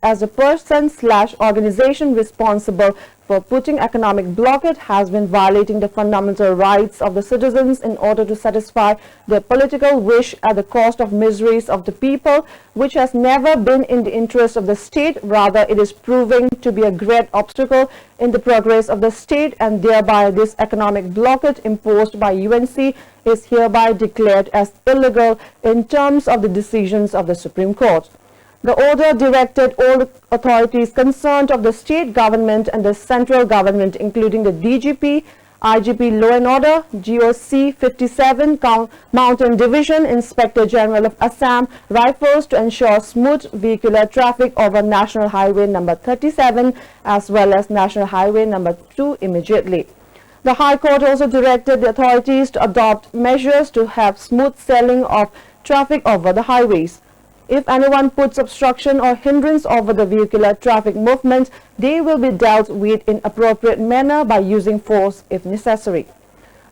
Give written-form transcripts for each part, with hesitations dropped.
as the person/organization responsible for putting economic blockade has been violating the fundamental rights of the citizens in order to satisfy their political wish at the cost of miseries of the people, which has never been in the interest of the state. Rather, it is proving to be a great obstacle in the progress of the state, and thereby this economic blockade imposed by UNC is hereby declared as illegal in terms of the decisions of the Supreme Court. The order directed all the authorities concerned of the state government and the central government, including the DGP, IGP Law and Order, GOC 57 Mountain Division, Inspector General of Assam Rifles, to ensure smooth vehicular traffic over National Highway number 37 as well as National Highway number 2 immediately. The High Court also directed the authorities to adopt measures to have smooth sailing of traffic over the highways. If anyone puts obstruction or hindrance over the vehicular traffic movement, they will be dealt with in appropriate manner by using force if necessary.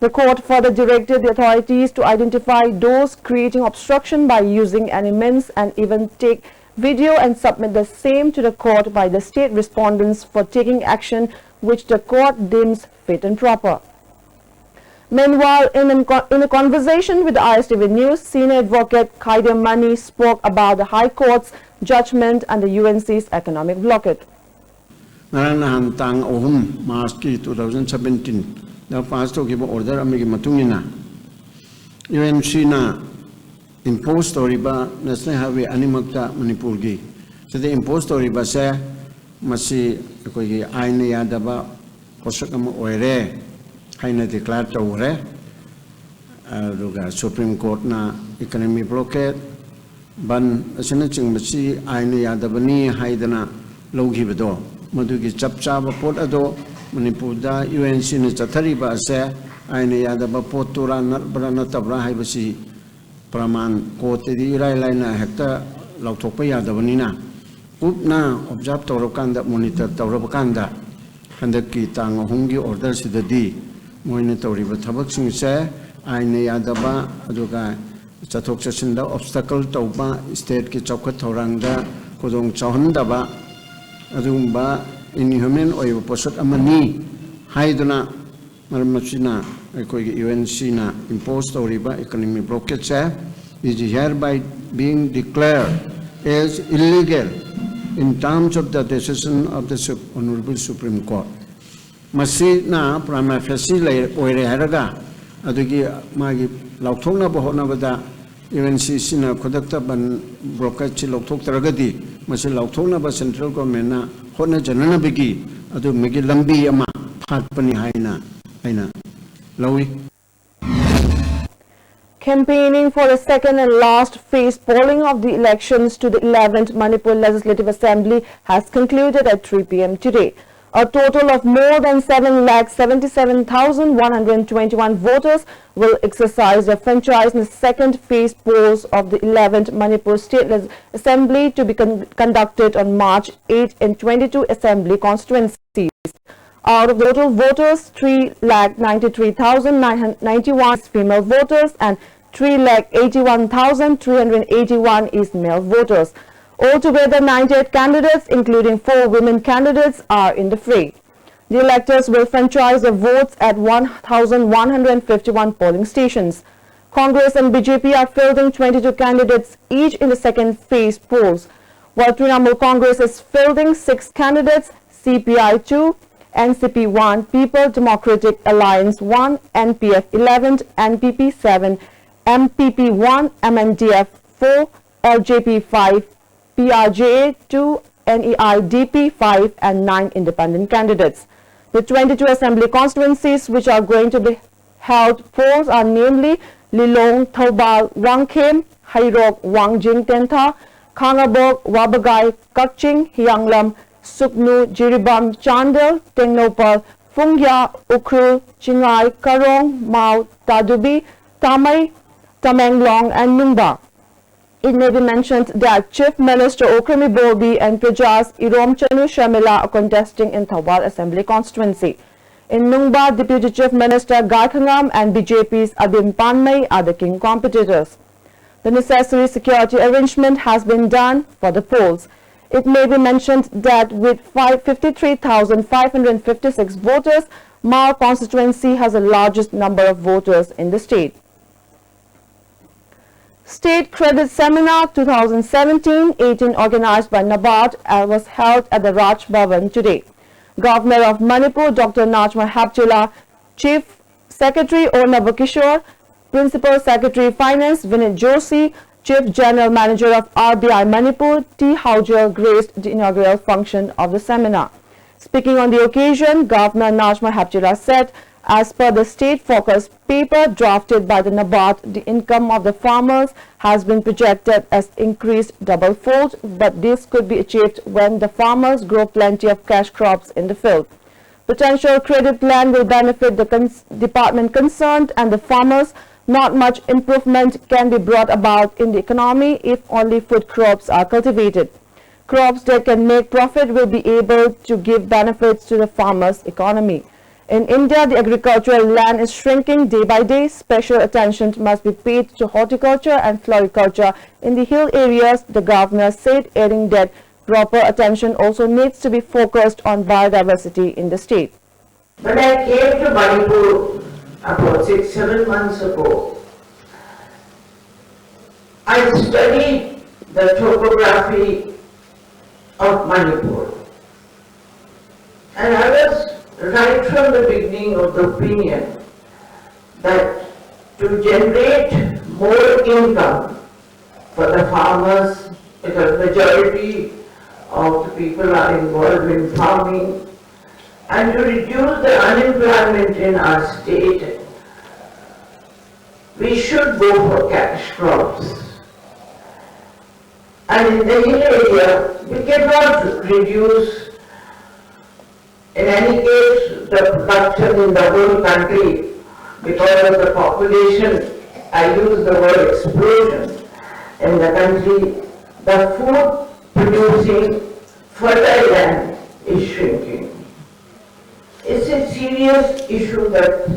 The court further directed the authorities to identify those creating obstruction by using any means and even take video and submit the same to the court by the state respondents for taking action which the court deems fit and proper. Meanwhile, in a conversation with the ISTV News, senior advocate Kaider Mani spoke about the High Court's judgment and the UNC's economic blockade. Naran tang ohum March 2017 the pass to give order amigi matungina UNC na imposed oriba national highway animakta Manipur gi so the imposed oriba se masi koi gi aine yadaba posak am oire haina declare tawre aduga Supreme Court na economic blockade ban asina chingmasi aine yadabani haidana logibado madugi chapchaba pot ado Manipur da UNC na chathariba ase aine yadaba pot tura narbrana tabra haibasi praman court di irai laina hekta lauthokpa yadabani na upna observe tawrakanda monitor tawrabakanda handaki tang ahumgi order sidadi moina tawriba thabak sing se aine yadaba aduga chathok chasinda obstacle tawba state ki chawkhat thorangda kodong chawhandaba adumba inhuman oiba posat amani haiduna maramachina ekoi UNC na imposed tawriba economic blockade se is hereby being declared as illegal in terms of the decision of the Honorable Supreme Court. Masi na prima facie oire haraga adugi magi lauthokna bahona bada UNC sina kodakta ban blockade chi lauthok taragadi masi lauthokna ba central government na hona janana bigi adu megi lambi ama phatpani haina lawi. Campaigning for the second and last phase polling of the elections to the 11th Manipur Legislative Assembly has concluded at 3 p.m. today. A total of more than 7,77,121 voters will exercise their franchise in the second phase polls of the 11th Manipur State Assembly to be conducted on March 8 in 22 assembly constituencies. Out of the total voters, 3,93,991 is female voters and 3,81,381 is male voters. Altogether, 98 candidates, including 4 women candidates, are in the fray. The electors will franchise their votes at 1,151 polling stations. Congress and BJP are fielding 22 candidates each in the second phase polls, while Trinamool Congress is fielding 6 candidates, CPI 2, NCP 1, People Democratic Alliance 1, NPF 11, NPP 7, MPP 1, MNDF 4, LJP 5, PRJA 2, NEIDP 5 and 9 independent candidates. The 22 assembly constituencies which are going to be held polls are namely Lilong, Thobal, Wangkhem, Hairok, Wangjing Tentha, Khangabok, Wabagai, Kakching, Hyanglam, Suknu, Jiribam, Chandel, Tengnopal, Phungya, Ukhrul, Chingai, Karong, Mao, Tadubi, Tamai, Tamenglong and Nungba. It may be mentioned that Chief Minister Okrami Bobi and Prajas Irom Chanu Shamila are contesting in Thawal Assembly constituency. In Nungba, Deputy Chief Minister Garkhangam and BJP's Adim Panmay are the king competitors. The necessary security arrangement has been done for the polls. It may be mentioned that with 53,556 voters, Mar constituency has the largest number of voters in the state. State Credit Seminar 2017-18 organized by NABARD was held at the Raj Bhavan today. Governor of Manipur Dr. Najma Haptula, Chief Secretary O. Navakishore, Principal Secretary Finance Vinit Joshi, Chief General Manager of RBI Manipur T. Hauger graced the inaugural function of the seminar. Speaking on the occasion, Governor Najma Haptula said, as per the state focus paper drafted by the NABARD, the income of the farmers has been projected as increased double-fold, but this could be achieved when the farmers grow plenty of cash crops in the field. Potential credit plan will benefit the department concerned and the farmers. Not much improvement can be brought about in the economy if only food crops are cultivated. Crops that can make profit will be able to give benefits to the farmers' economy. In India, the agricultural land is shrinking day by day. Special attention must be paid to horticulture and floriculture in the hill areas, the governor said, adding that proper attention also needs to be focused on biodiversity in the state. When I came to Manipur about 6-7 months ago, I studied the topography of Manipur. And I was right from the beginning of the opinion that to generate more income for the farmers, because majority of the people are involved in farming, and to reduce the unemployment in our state, we should go for cash crops. And in the hill area, we cannot reduce, in any case, the production in the whole country because of the population. I use the word explosion in the country. The food producing fertile land is shrinking. It's a serious issue that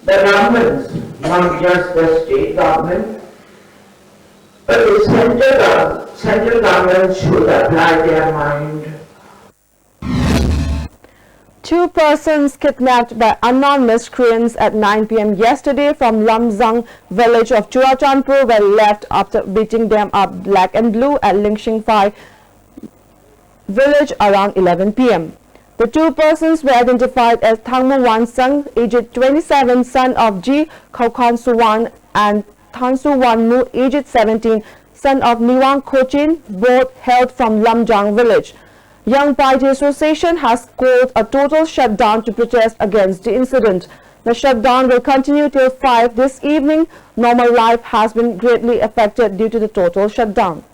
the governments, not just the state government, but the central government should apply their mind. 2 persons kidnapped by unknown miscreants at 9 p.m. yesterday from Lamzang village of Churachandpur were left after beating them up black and blue at Lingshingphai village around 11 p.m. The 2 persons were identified as Thangmu Wansang, aged 27, son of Ji Khokhan Suwan, and Thansu Wanmu, aged 17, son of Niwang Khochin, both hailed from Lamjang village. Young Party Association has called a total shutdown to protest against the incident. The shutdown will continue till 5 this evening. Normal life has been greatly affected due to the total shutdown.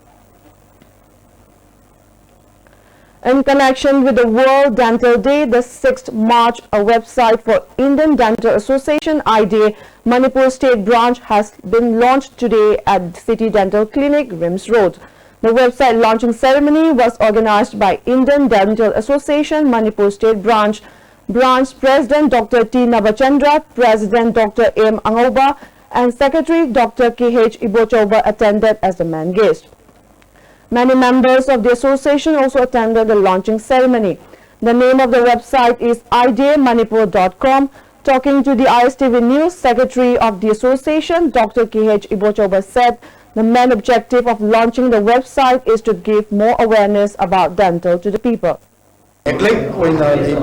In connection with the World Dental Day, the 6th March, a website for Indian Dental Association IDA Manipur State Branch has been launched today at City Dental Clinic, Rims Road. The website launching ceremony was organized by Indian Dental Association Manipur State Branch. Branch President Dr. T. Navachandra, President Dr. M. Angoba, and Secretary Dr. K.H. Ibochoba attended as the main guest. Many members of the association also attended the launching ceremony. The name of the website is idamanipur.com. Talking to the ISTV News, Secretary of the association, Dr. K.H. Ibochoba said the main objective of launching the website is to give more awareness about dental to the people. Public awareness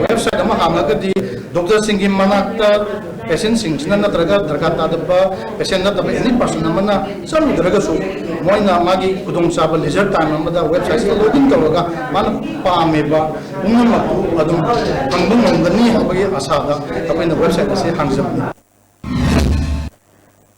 website Dr. Singhi Manakta, patient Singina Natraga, Drakata, patient not any person, some Dragasu, Moina Magi, Kudum Saba, Lizard Time, the website, Looking Toga, Manapa Meba, Unamatu, Adum, Pandum, the Ni Asada, when the website is handsome.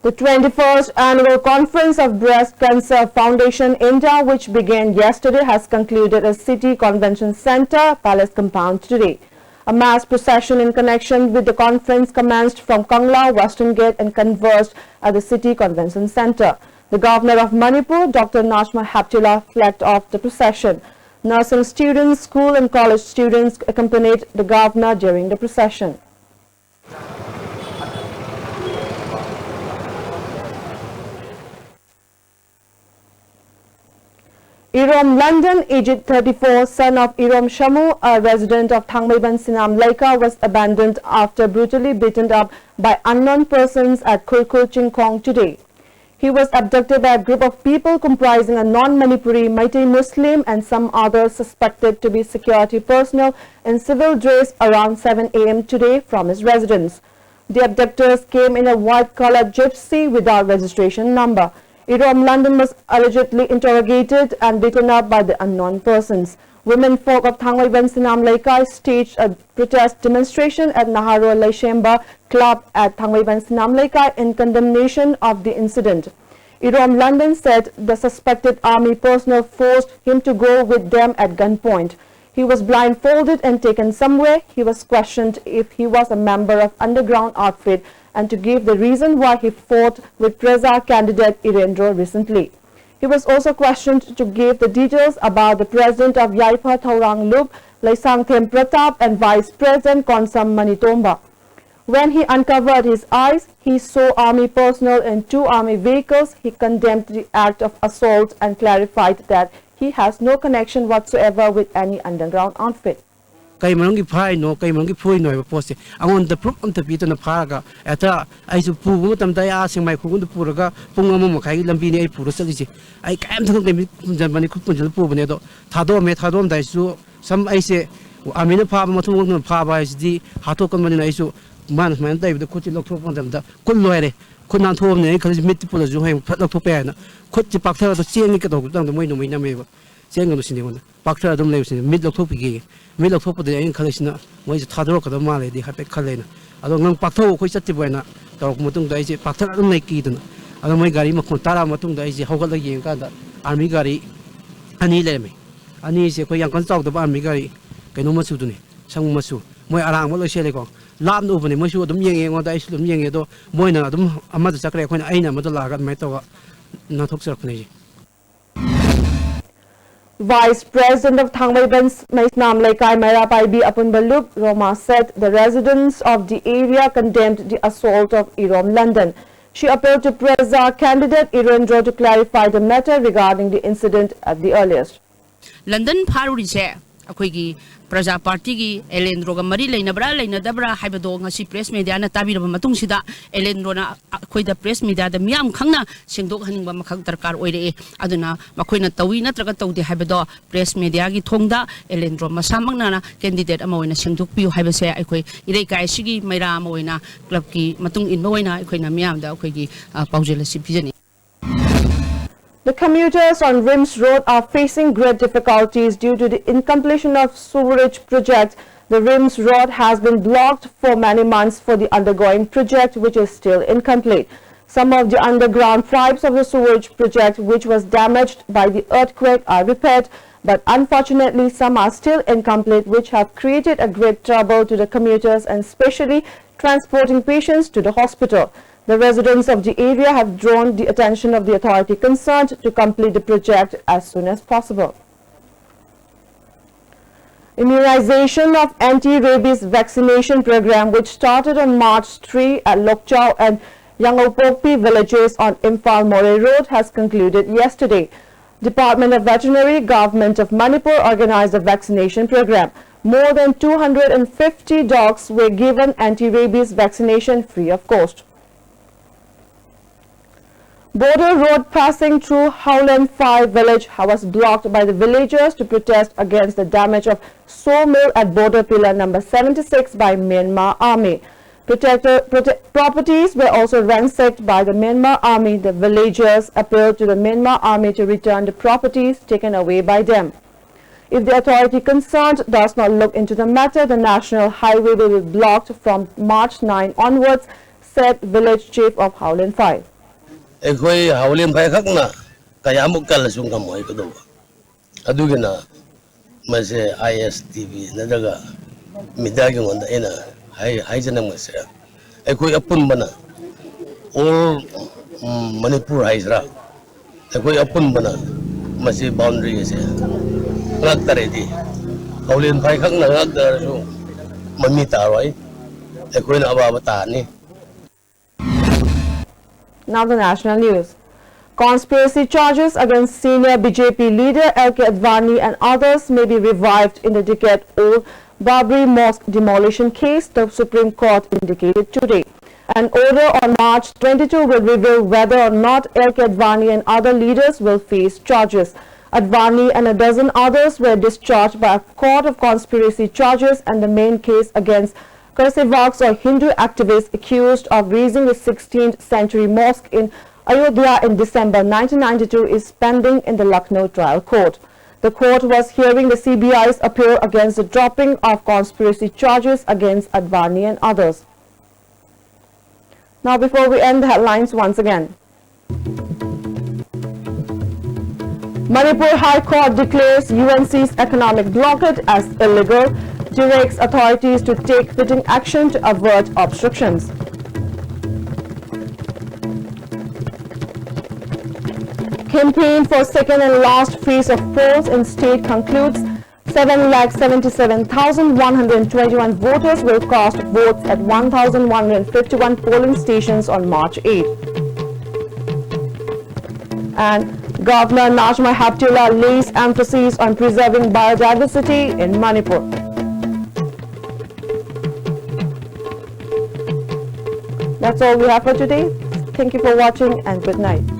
The 21st Annual Conference of Breast Cancer Foundation India, which began yesterday, has concluded at City Convention Center, Palace Compound today. A mass procession in connection with the conference commenced from Kangla, Western Gate and converged at the City Convention Center. The Governor of Manipur, Dr. Najma Haptula, flagged off the procession. Nursing students, school and college students accompanied the Governor during the procession. Irom London, aged 34, son of Irom Shamu, a resident of Thangmeiban Sinam Laika, was abandoned after brutally beaten up by unknown persons at Kurkur Chingkong today. He was abducted by a group of people comprising a non-Manipuri Meitei Muslim and some others suspected to be security personnel in civil dress around 7 a.m. today from his residence. The abductors came in a white-collared gypsy without registration number. Irom London was allegedly interrogated and beaten up by the unknown persons. Women folk of Thangmeiban Sinam Laikai staged a protest demonstration at Naharo Laishemba Club at Thangmeiban Sinam Laikai in condemnation of the incident. Irom London said the suspected army personnel forced him to go with them at gunpoint. He was blindfolded and taken somewhere. He was questioned if he was a member of underground outfit and to give the reason why he fought with Preza candidate Irendro recently. He was also questioned to give the details about the president of Yaipa Thaurang Lup, Laisangthem Pratap, and Vice President Konsam Manitomba. When he uncovered his eyes, he saw army personnel in 2 army vehicles. He condemned the act of assault and clarified that he has no connection whatsoever with any underground outfit. Kay manong ipay no kay manong ipuy no iposte angon the proof on the bito na paraga eta ay su pugo tamday asing may kugun the puraga punga mo makai lambi ni ay puro salisi ay kayam thong kay mani kupun jal pugo ne do thadom dai su sam ay se amina pha ma thong no pha ba di hato kon mani na isu man dai the kuchi lok thok pon da kun loire kun nan thom ne khali mit pula ju hay phat lok thok pe na kuchi pak tha do chiang ni ka do dang moi no mai na me ba chiang no sin ne pak tha dum le sin mit lok thok pi me lok thok pa de khali sin moi thadro ka do ma le di ha pe khale na ado ngang pak thok khoi chatti boina tor ko mutung dai je pak tha dum nei ki dun ado moi gari ma khon tara mutung dai je hogal la yeng ka da army gari ani le me ani se ko yang kon chau da army gari kaino ma su du ne sang ma su moi arang mo lo se le ko lam no bune mo su dum yeng ngo dai su dum yeng do moi na dum ama da chakre khoi na aina ma da la ga mai to na thok sar khne ji. Vice President of Thangmeiban Sinam Laikai Mairapai Apunbalup Roma said the residents of the area condemned the assault of Irom London. She appealed to Preza candidate Irendro to clarify the matter regarding the incident at the earliest. London Parurise, Akwigi, Praja Party, Elendroga Mari Lainabra, Lainadabra, Hybadong, she press media, and Tabi of Matungsida, Elendrona, Quida press media, the Miam Kanga, Sindok Hanning Makar Oide, Aduna, Makwina Tawina, Tragato, the Hybado, press media, Tonda, Elendro, Masamana, candidate Amoina, Sinduk Pio, Hybase, Equi, Ireka, Shigi, Maira Moina, Clubki, Matung in Moina, Equina Miam, the Quigi, Paujela Sipizani. The commuters on Rims Road are facing great difficulties due to the incompletion of sewerage project. The Rims Road has been blocked for many months for the undergoing project, which is still incomplete. Some of the underground pipes of the sewerage project, which was damaged by the earthquake, are repaired, but unfortunately some are still incomplete, which have created a great trouble to the commuters and especially transporting patients to the hospital. The residents of the area have drawn the attention of the authority concerned to complete the project as soon as possible. Immunization of anti-rabies vaccination program, which started on March 3 at Lokchau and Yangopokpi villages on Imphal More Road, has concluded yesterday. Department of Veterinary, Government of Manipur organized a vaccination program. More than 250 dogs were given anti-rabies vaccination free of cost. Border road passing through Howland 5 village was blocked by the villagers to protest against the damage of sawmill at border pillar number 76 by Myanmar Army. Properties were also ransacked by the Myanmar Army. The villagers appealed to the Myanmar Army to return the properties taken away by them. If the authority concerned does not look into the matter, the national highway will be blocked from March 9 onwards, said village chief of Howland 5. Ekoi Howland 5 khakna kayamuk kalasung kamoy ko do. Adugina mase ISTV nadaga midagi ngonda ina hay janam mase. Ekoi apun bana all Manipur haisra. Ekoi apun bana mase boundary ase. Ngak taredi. Howland 5 khakna ngak darasu mamita roi. Ekoi na ababa ta ni. Now the national news. Conspiracy charges against senior BJP leader LK Advani and others may be revived in the decade-old Babri Mosque demolition case, the Supreme Court indicated today. An order on March 22 will reveal whether or not LK Advani and other leaders will face charges. Advani and a dozen others were discharged by a court of conspiracy charges, and the main case against Karsevaks, or Hindu activists accused of razing the 16th century mosque in Ayodhya in December 1992, is pending in the Lucknow trial court. The court was hearing the CBI's appeal against the dropping of conspiracy charges against Advani and others. Now, before we end the headlines once again. Manipur High Court declares UNC's economic blockade as illegal, directs authorities to take fitting action to avert obstructions. Campaign for second and last phase of polls in state concludes. 7,77,121 voters will cast votes at 1,151 polling stations on March 8. And Governor Najma Heptullah lays emphasis on preserving biodiversity in Manipur. That's all we have for today. Thank you for watching and good night.